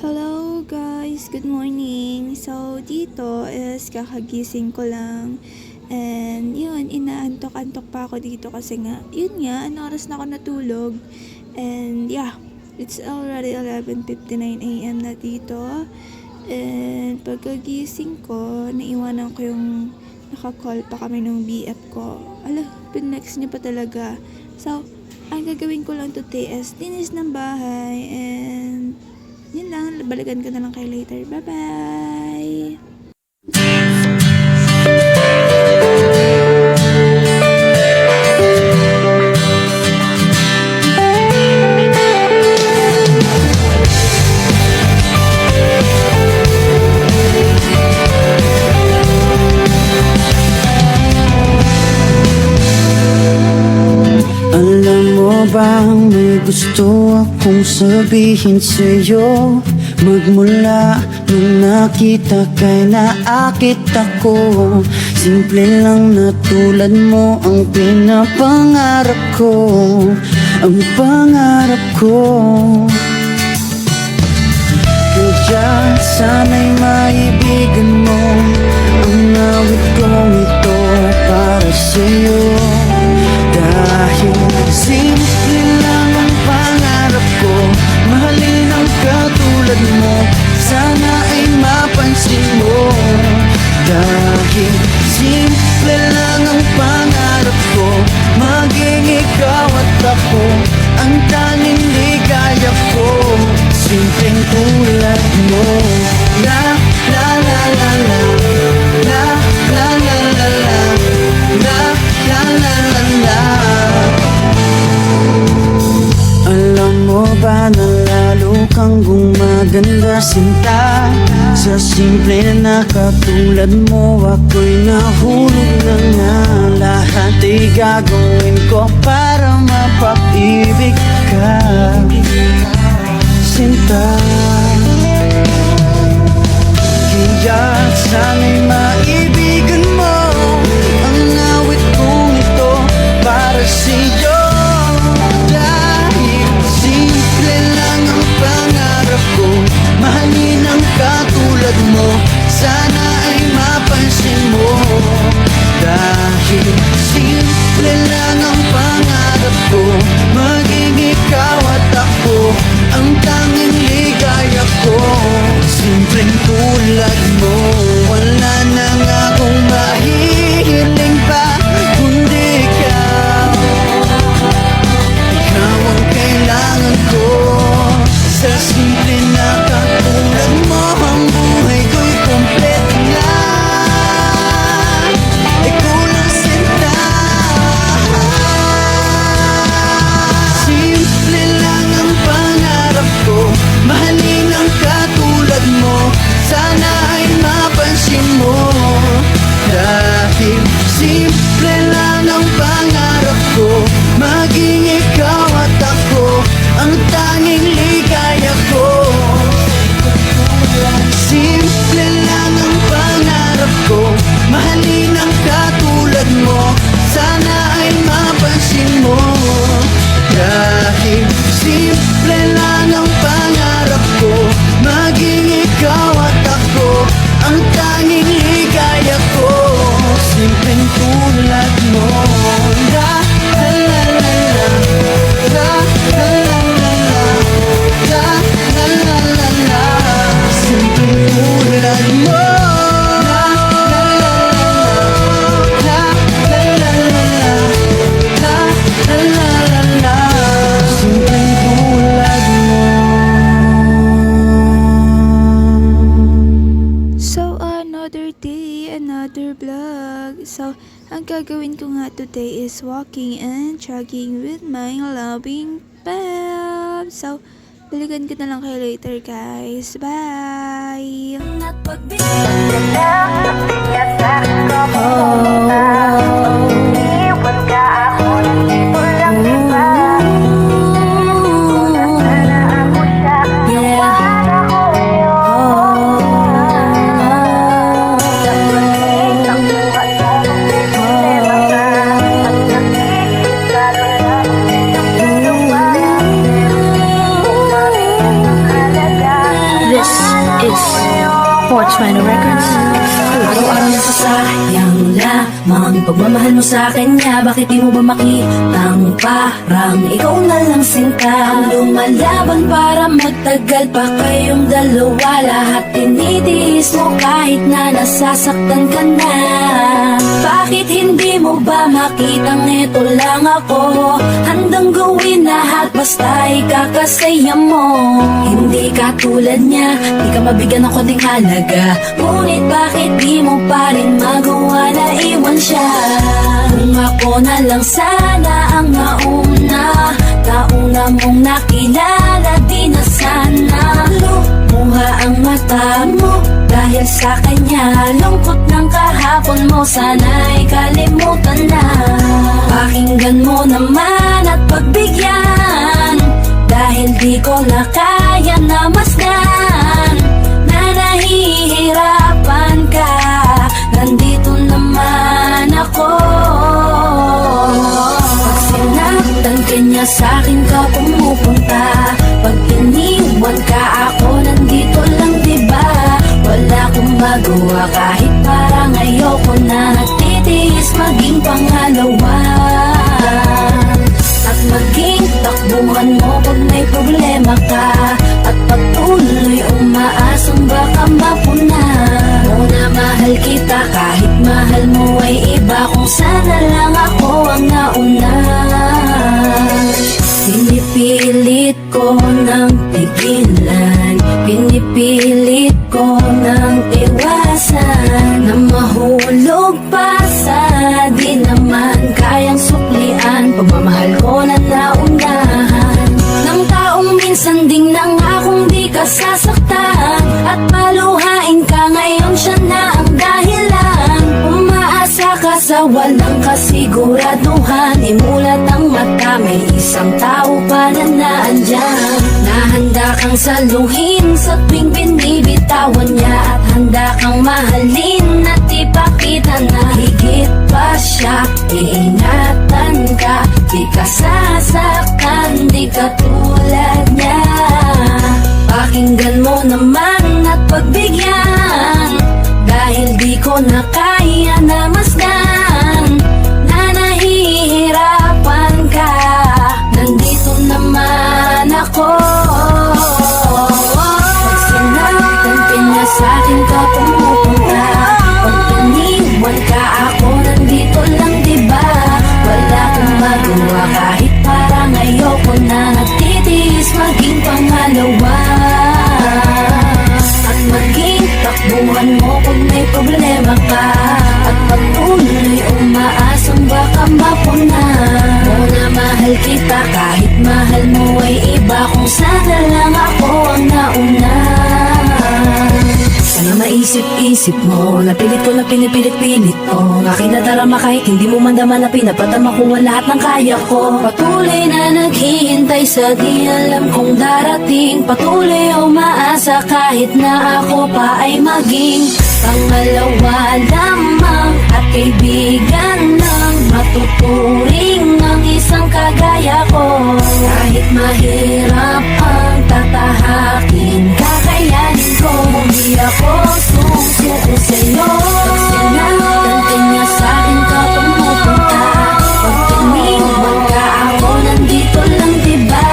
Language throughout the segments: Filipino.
Hello guys, good morning. So dito is kakagising ko lang. And yun, inaantok-antok pa ako dito kasi nga, yun nga, ano oras na ako natulog. And yeah, it's already 11:59 AM na dito. And pagkagising ko, naiwanan ko yung naka-call pa kami ng BF ko. Ala, pinext niya pa talaga. So, ang gagawin ko lang today is linis ng bahay and yun lang, balikan ko na lang kayo later. Bye-bye! Alam mo bang may gusto akong sabihin sa'yo? Magmula nung nakita kay naakit ako. Simple lang na tulad mo ang pinapangarap ko. Ang pangarap ko. Kaya sana'y maibigan mo ang awit kong ito para sa'yo. Dahil simple lang ang pangarap ko, mahalin ang katulad mo, sana ay mapansin mo. Dahil simple lang ang pangarap ko, maging ikaw at ako ang tanging ligaya ko. Simpleng tulad mo. La la la la la, la la la la la, la la la la la. Alam mo ba na lalo kang gumaganda sinta? Sa simple na katulad mo ako'y nahulog na nga. Lahat ay gagawin ko para mapag-ibig ka, sinta. Kaya sana'y maibigan mo ang awit kong ito para sa'yo. Dahil simple lang ang pangarap ko, mahalin ang katulad mo, sana ay mapansin mo. Dahil simple lang ang pangarap ko, maging ikaw at ako ang tanging ligaya ko. Simpleng tulad mo, wala na nga akong mahihiling pa kundi ikaw. Ikaw ang kailangan ko. Sa simple na katulad mo, ang buhay ko'y kompleto na. Ikaw lang sinta. Simple lang ang pangarap ko, mahalin ang katulad mo, sana ay mapansin mo. Dahil simple lang ang pangarap ko, maging ikaw at ako ang tanging ligaya ko. Simple lang ang pangarap ko, mahalin ang katulad mo, sana ay mapansin mo. Dahil simple lang ang pangarap ko, maging ikaw at ako ang tanging ligaya ko. Simpleng tulad mo. La la la la la, la la la la la, la la la la la. Simpleng tulad mo. La la la la la, la la la la la, la la la la la. Simpleng tulad mo. So another day, another vlog. So ang gagawin ko nga today is walking and jogging with my loving pep. So balikan ko na lang kayo later guys. Bye! This is 420 Records. Araw-araw nasasayang lamang pagmamahal mo sa kanya. Bakit di mo ba makitang parang ikaw na lang sinta? Lumalaban para magtagal pa kayong dalawa. Lahat tinitiis mo kahit na nasasaktan ka na. Bakit hindi mo ba makitang eto lang ako? Handang gawin lahat basta ikakasaya mo. Hindi ka tulad niya, di ka mabigyan ng konting halaga. Ngunit bakit di mo pa rin magawa na iwan siya? Kung ako na lang sana ang nauna mong nakilala, di na sana lumuha ang mata mo dahil sa kanya. Lungkot ng kahapon mo, sana'y kalimutan na. Pakinggan mo naman at pagbigyan, dahil di ko na kaya na masdan na nahihirapan ka. Nandito naman ako. Pag sinaktan ka niya, sa'kin ka pumupunta. Pag iniwan ka, ako nandito lang, diba? Wala akong magawa kahit parang ayoko na. Nagtitiis maging pangalawa at maging takbuhan mo pag may problema ka. At pagtuloy umaasang baka mapuna mo na mahal kita kahit mahal mo ay iba. Kung sana lang ako ang nauna. Pinipilit ko ng pigilan, pinipilit ko ng iwasan, na mahulog pa sa di naman kayang suklian. Pagmamahal ko na naunahan ng taong minsan ding nangakong di ka sasaktan. At paluhain ka ngayon, siya na ang dahilan. Umaasa ka sa walang kasiguraduhan. Imulat ang mata, may isang tao pa na naandyan. Nahanda kang saluhin sa tuwing binibitawan niya. At handa kang mahalin at ipakita na higit pa siya. Iingatan ka, di ka sasaktan, di ka tulad niya. Pakinggan mo naman at pagbigyan, dahil di ko na kaya na masdan na nahihirapan ka. Nandito naman ako. Pag sinaktan ka niya, sa'kin ka pumupunta. Pag iniwan ka, ako nandito lang, diba? Wala akong magawa kahit parang ayoko na. Nagtitiis maging pangalawa at maging takbuhan mo pag may problema ka. At pagtuloy umaasang baka mapuna mo na mahal kita kahit mahal mo ay iba. Kung sana lang ako ang nauna. Sana maisip-isip mo, napilit ko na pinipilit-pilit ko. Aking nadarama kahit hindi mo man daman na pinapatama ko ang lahat ng kaya ko. Patuloy na naghihintay sa di alam kung darating. Patuloy umaasa kahit na ako pa ay maging pangalawa lamang. At kaibigan ng matuturing ang isang kagaya ko. Kahit mahirap ang tatahakin, kakayanin ko. Hindi ako susuko sa'yo. Pag sinaktan ka niya, sa'kin ka pumupunta. Pag iniwan ka, ako nandito lang, diba?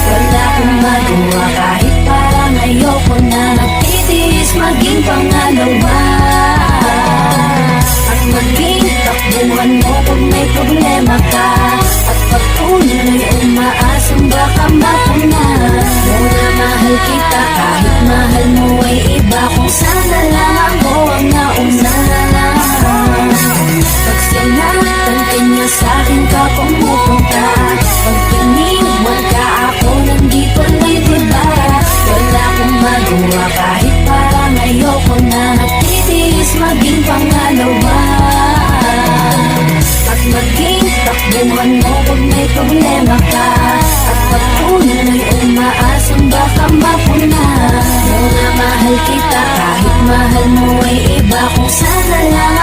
Wala akong magawa kahit parang ayoko na. Nagtitiis maging pangalawa at maging takbuhan mo pag may problema ka. At pagtuloy umaasang baka mapuna mo na mahal kita kahit mahal mo ay iba. Kung sana lang ako ang nauna. Pag sinaktan ka niya, sa'kin ka pumupunta. Pag iniwan ka, ako nandito lang, diba? Wala akong magawa kahit parang ayoko na. Nagtitiis maging pangalawa at maging takbuhan mo pag may problema ka. At pagtuloy umaasang baka mapuna mo na mahal kita kahit mahal mo ay iba. Kung sana lang